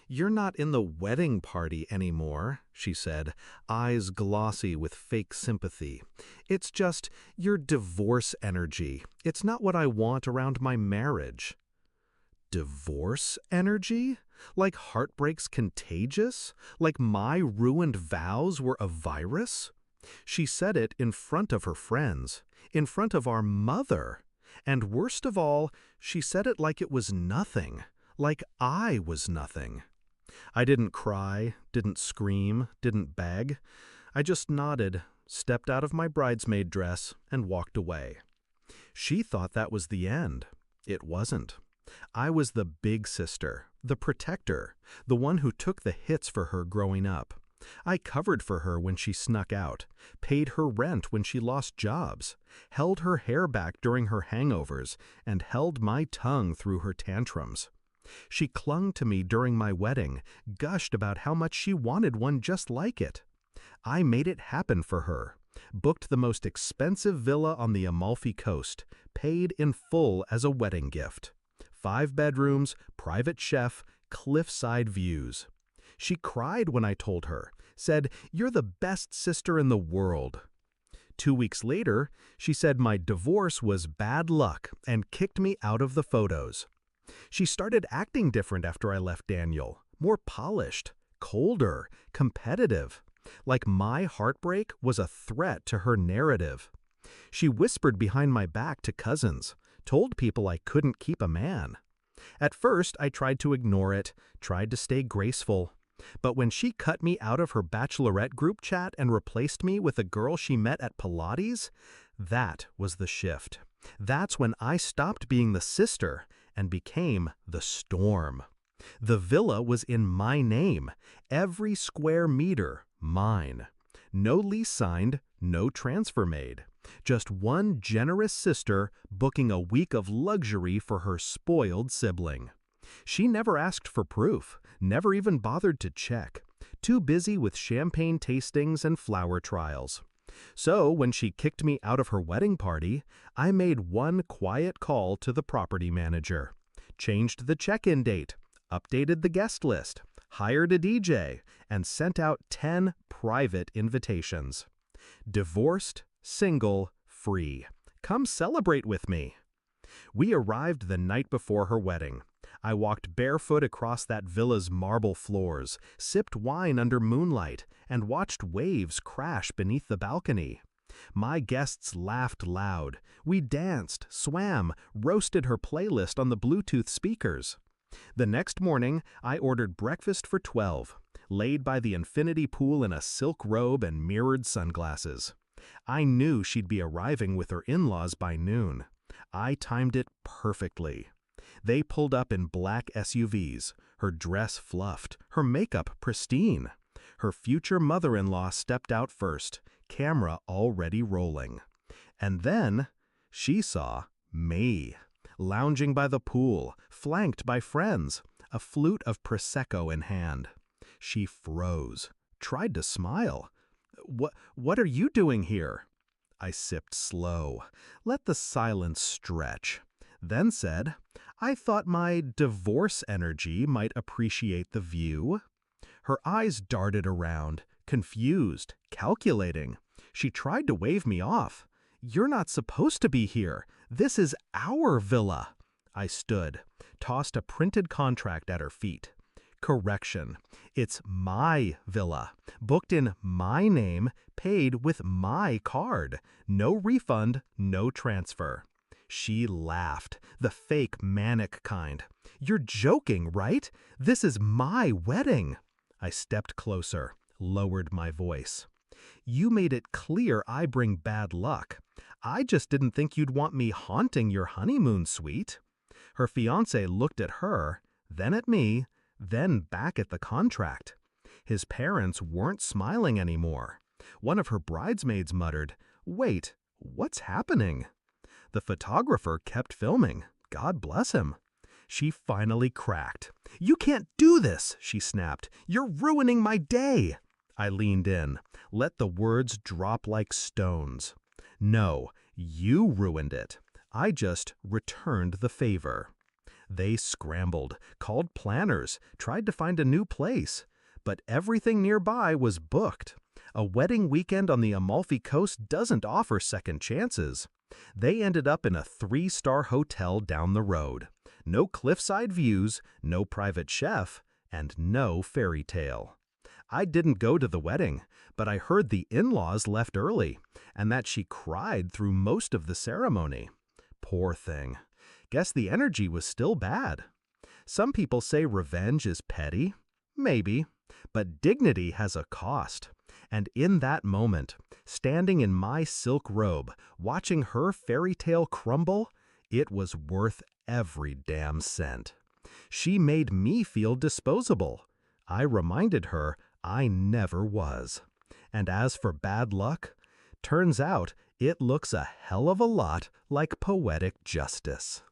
You're not in the wedding party anymore, she said, eyes glossy with fake sympathy. It's just your divorce energy. It's not what I want around my marriage. Divorce energy? Like heartbreak's contagious? Like my ruined vows were a virus? She said it in front of her friends, in front of our mother. And worst of all, she said it like it was nothing, like I was nothing. I didn't cry, didn't scream, didn't beg. I just nodded, stepped out of my bridesmaid dress, and walked away. She thought that was the end. It wasn't. I was the big sister, the protector, the one who took the hits for her growing up. I covered for her when she snuck out, paid her rent when she lost jobs, held her hair back during her hangovers, and held my tongue through her tantrums. She clung to me during my wedding, gushed about how much she wanted one just like it. I made it happen for her, booked the most expensive villa on the Amalfi Coast, paid in full as a wedding gift. 5 bedrooms, private chef, cliffside views. She cried when I told her, said, "You're the best sister in the world." 2 weeks later, she said my divorce was bad luck and kicked me out of the photos. She started acting different after I left Daniel, more polished, colder, competitive, like my heartbreak was a threat to her narrative. She whispered behind my back to cousins, told people I couldn't keep a man. At first, I tried to ignore it, tried to stay graceful. But when she cut me out of her bachelorette group chat and replaced me with a girl she met at Pilates, that was the shift. That's when I stopped being the sister and became the storm. The villa was in my name, every square meter mine. No lease signed, no transfer made. Just one generous sister booking a week of luxury for her spoiled sibling. She never asked for proof, never even bothered to check, too busy with champagne tastings and flower trials. So when she kicked me out of her wedding party, I made one quiet call to the property manager, changed the check-in date, updated the guest list, hired a DJ, and sent out 10 private invitations. Divorced, single, free. Come celebrate with me. We arrived the night before her wedding. I walked barefoot across that villa's marble floors, sipped wine under moonlight, and watched waves crash beneath the balcony. My guests laughed loud. We danced, swam, roasted her playlist on the Bluetooth speakers. The next morning, I ordered breakfast for 12, laid by the infinity pool in a silk robe and mirrored sunglasses. I knew she'd be arriving with her in-laws by noon. I timed it perfectly. They pulled up in black SUVs, her dress fluffed, her makeup pristine. Her future mother-in-law stepped out first, camera already rolling. And then she saw me, lounging by the pool, flanked by friends, a flute of Prosecco in hand. She froze, tried to smile. What are you doing here?" I sipped slow, let the silence stretch, then said, "I thought my divorce energy might appreciate the view." Her eyes darted around, confused, calculating. She tried to wave me off. "You're not supposed to be here. This is our villa." I stood, tossed a printed contract at her feet. Correction. It's my villa, booked in my name, paid with my card. No refund, no transfer. She laughed, the fake manic kind. "You're joking, right? This is my wedding." I stepped closer, lowered my voice. "You made it clear I bring bad luck. I just didn't think you'd want me haunting your honeymoon suite." Her fiancé looked at her, then at me, then back at the contract. His parents weren't smiling anymore. One of her bridesmaids muttered, "Wait, what's happening?" The photographer kept filming. God bless him. She finally cracked. "You can't do this," she snapped. "You're ruining my day." I leaned in, let the words drop like stones. "No, you ruined it. I just returned the favor." They scrambled, called planners, tried to find a new place. But everything nearby was booked. A wedding weekend on the Amalfi Coast doesn't offer second chances. They ended up in a 3-star hotel down the road. No cliffside views, no private chef, and no fairy tale. I didn't go to the wedding, but I heard the in-laws left early, and that she cried through most of the ceremony. Poor thing. Guess the energy was still bad. Some people say revenge is petty. Maybe. But dignity has a cost. And in that moment, standing in my silk robe, watching her fairy tale crumble, it was worth every damn cent. She made me feel disposable. I reminded her I never was. And as for bad luck, turns out it looks a hell of a lot like poetic justice.